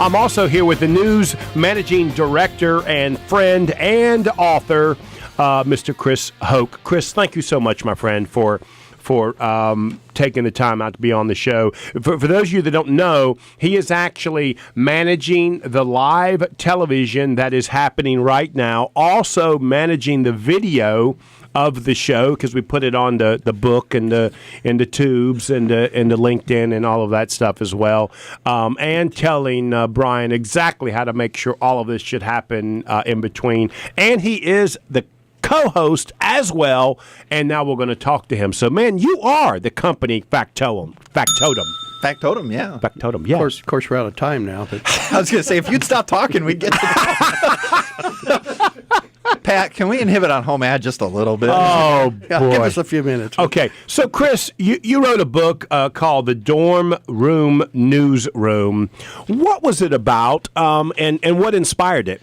I'm also here with the news managing director and friend and author, Mr. Chris Hoke. Chris, thank you so much, my friend, for taking the time out to be on the show. For those of you that don't know, he is actually managing the live television that is happening right now, also managing the video of the show, because we put it on the book and the tubes and the LinkedIn and all of that stuff as well, and telling Brian exactly how to make sure all of this should happen in between. And he is the co-host as well, and now we're going to talk to him. So, man, you are the company Factotum. Factotum, yeah. Factotum, yeah. Of course, we're out of time now. But I was going to say, if you'd stop talking, we'd get to Pat, can we inhibit on home ad just a little bit? Oh, boy. Give us a few minutes. Okay, so Chris, you wrote a book called The Dorm Room Newsroom. What was it about, and what inspired it?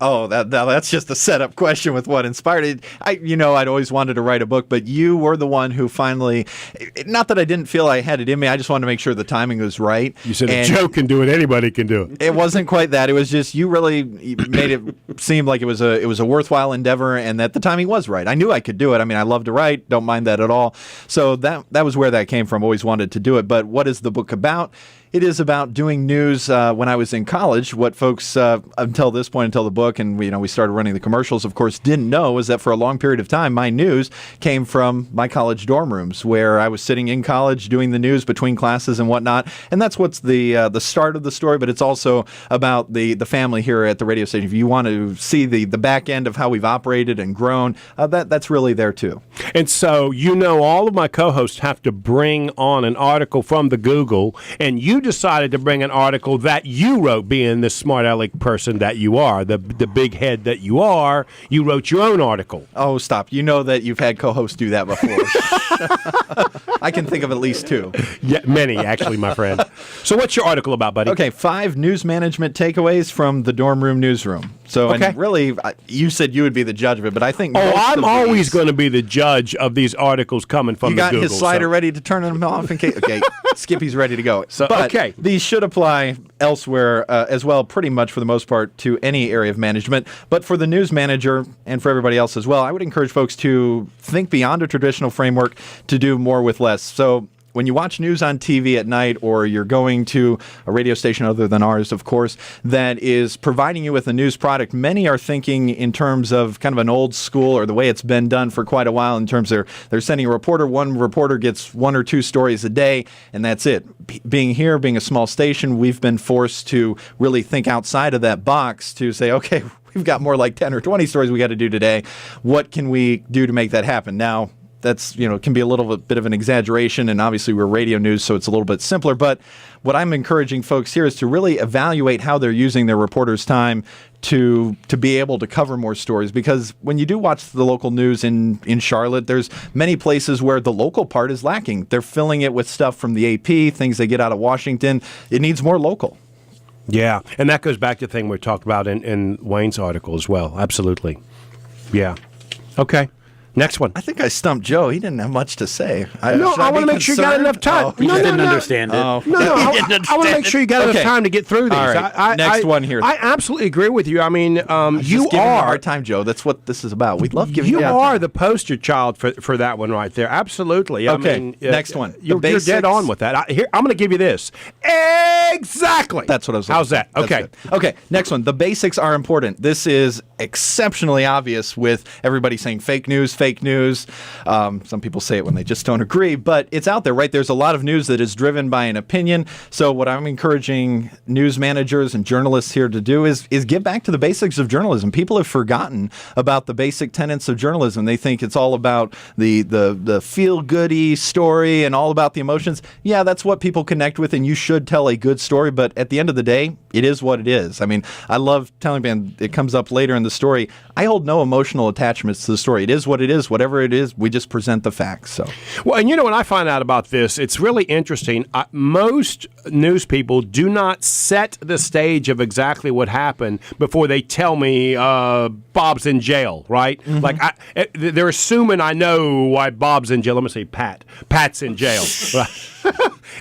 Oh, that's just a setup question with what inspired it. I'd always wanted to write a book, but you were the one who finally, not that I didn't feel I had it in me, I just wanted to make sure the timing was right. You said if Joe can do it, anybody can do it. It wasn't quite that. It was just you really made it seem like it was a worthwhile endeavor, and that the timing was right. I knew I could do it. I mean, I love to write, don't mind that at all. So that was where that came from. Always wanted to do it. But what is the book about? It is about doing news when I was in college. What folks, until this point, until the book, and we started running the commercials, of course, didn't know is that for a long period of time, my news came from my college dorm rooms, where I was sitting in college doing the news between classes and whatnot. And that's what's the start of the story, but it's also about the family here at the radio station. If you want to see the back end of how we've operated and grown, that's really there too. And so, all of my co-hosts have to bring on an article from the Google, and you decided to bring an article that you wrote, being the smart aleck person that you are, the big head that you are. You wrote your own article. Oh, stop. You know that you've had co-hosts do that before. I can think of at least two. Yeah, many, actually, my friend. So what's your article about, buddy? Okay, 5 news management takeaways from the Dorm Room Newsroom. So, okay. And really, you said you would be the judge of it, but I think I'm always going to be the judge of these articles coming from the Google. You got his slider ready to turn them off in case. Okay, Skippy's ready to go. So, but okay. These should apply elsewhere as well, pretty much for the most part, to any area of management. But for the news manager and for everybody else as well, I would encourage folks to think beyond a traditional framework to do more with less. So when you watch news on TV at night, or you're going to a radio station other than ours, of course, that is providing you with a news product, many are thinking in terms of kind of an old school, or the way it's been done for quite a while, in terms of they're sending a reporter. One reporter gets 1 or 2 stories a day, and that's it. Being a small station, we've been forced to really think outside of that box to say, okay, we've got more like 10 or 20 stories we got to do today. What can we do to make that happen? Now, that's, can be a little bit of an exaggeration, and obviously we're radio news, so it's a little bit simpler. But what I'm encouraging folks here is to really evaluate how they're using their reporters' time to be able to cover more stories. Because when you do watch the local news in Charlotte, there's many places where the local part is lacking. They're filling it with stuff from the AP, things they get out of Washington. It needs more local. Yeah, and that goes back to the thing we talked about in Wayne's article as well. Absolutely. Yeah. Okay. Next one. I think I stumped Joe. He didn't have much to say. I want to make sure you got enough time. He didn't understand it. I want to make sure you got enough time to get through these. All right. Next one here. I absolutely agree with you. I mean, you are are a hard time, Joe. That's what this is about. We'd love giving you. You are the poster child for that one right there. Absolutely. Okay. I mean, next one. You're dead on with that. I'm going to give you this. Exactly. That's what I was. How's that? Okay. Okay. Next one. The basics are important. This is exceptionally obvious with everybody saying fake news. Some people say it when they just don't agree, but it's out there, right? There's a lot of news that is driven by an opinion. So what I'm encouraging news managers and journalists here to do is get back to the basics of journalism. People have forgotten about the basic tenets of journalism. They think it's all about the feel-goody story and all about the emotions. Yeah, that's what people connect with, and you should tell a good story, but at the end of the day, it is what it is. I mean, I love telling people, it comes up later in the story, I hold no emotional attachments to the story. It is what it is. Whatever it is, we just present the facts. So, well, and what I find out about this, it's really interesting. Most news people do not set the stage of exactly what happened before they tell me Bob's in jail, right? Mm-hmm. Like they're assuming I know why Bob's in jail. Let me say Pat's in jail.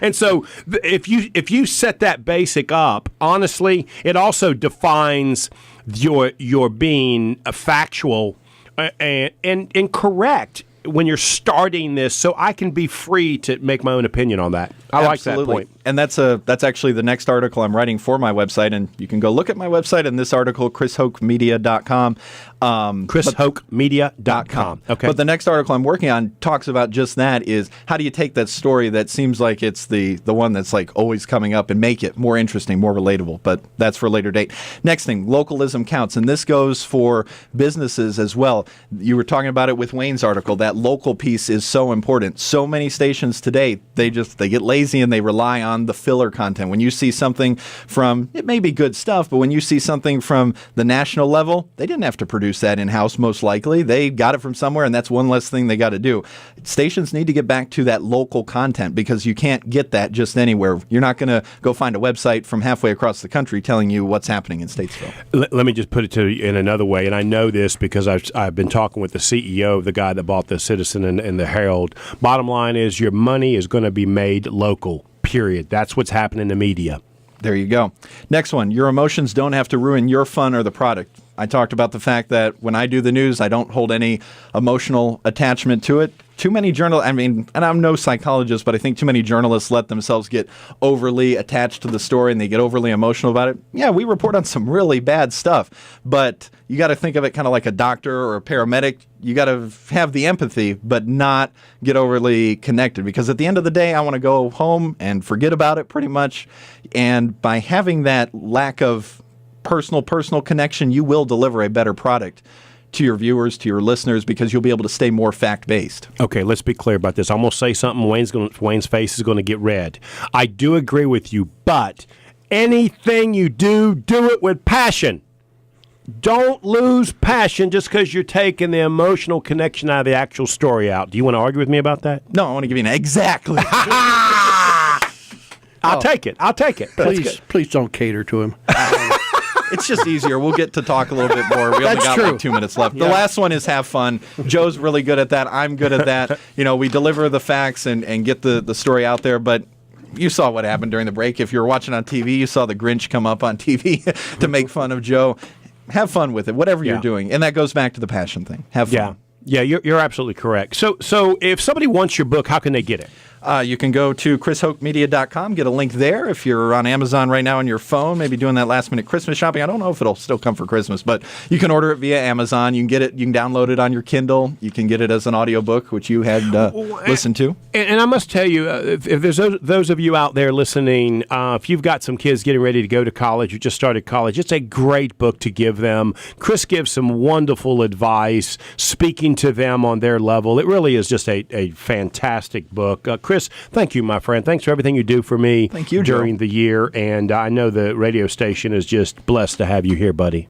And so if you set that basic up, honestly, it also defines your being factual and correct when you're starting this, so I can be free to make my own opinion on that. I like that point. And that's actually the next article I'm writing for my website, and you can go look at my website in this article, chrishokemedia.com. chrishokemedia.com. Okay. But the next article I'm working on talks about just that, is how do you take that story that seems like it's the one that's like always coming up and make it more interesting, more relatable, but that's for a later date. Next thing, localism counts, and this goes for businesses as well. You were talking about it with Wayne's article. That local piece is so important. So many stations today, they get lazy and they rely on the filler content. When you see something from, it may be good stuff, but when you see something from the national level, they didn't have to produce that in-house most likely. They got it from somewhere, and that's one less thing they got to do. Stations need to get back to that local content because you can't get that just anywhere. You're not going to go find a website from halfway across the country telling you what's happening in Statesville. Let me just put it to you in another way, and I know this because I've been talking with the CEO of the guy that bought the Citizen and the Herald. Bottom line is your money is going to be made local, period. That's what's happening in the media. There you go. Next one, your emotions don't have to ruin your fun or the product. I talked about the fact that when I do the news, I don't hold any emotional attachment to it. Too many and I'm no psychologist, but I think too many journalists let themselves get overly attached to the story and they get overly emotional about it. Yeah, we report on some really bad stuff, but you got to think of it kind of like a doctor or a paramedic. You got to have the empathy, but not get overly connected, because at the end of the day, I want to go home and forget about it pretty much. And by having that lack of personal connection, you will deliver a better product to your viewers, to your listeners, because you'll be able to stay more fact-based. Okay, let's be clear about this. I'm going to say something. Wayne's face is going to get red. I do agree with you, but anything you do it with passion. Don't lose passion just because you're taking the emotional connection out of the actual story out. Do you want to argue with me about that? No, I want to give you an exactly. I'll take it. Please don't cater to him. It's just easier. We'll get to talk a little bit more. We only got like 2 minutes left. The last one is have fun. Joe's really good at that. I'm good at that. We deliver the facts and get the story out there, but you saw what happened during the break. If you were watching on TV, you saw the Grinch come up on TV to make fun of Joe. Have fun with it, whatever you're doing. And that goes back to the passion thing. Have fun. Yeah, you're absolutely correct. So if somebody wants your book, how can they get it? You can go to chrishokemedia.com, get a link there. If you're on Amazon right now on your phone, maybe doing that last-minute Christmas shopping, I don't know if it'll still come for Christmas, but you can order it via Amazon. You can get it. You can download it on your Kindle. You can get it as an audiobook, which you had listened to. And I must tell you, if there's those of you out there listening, if you've got some kids getting ready to go to college or just started college, it's a great book to give them. Chris gives some wonderful advice, speaking to them on their level. It really is just a fantastic book. Chris, thank you, my friend. Thanks for everything you do for me Thank you, Joe. during the year. And I know the radio station is just blessed to have you here, buddy.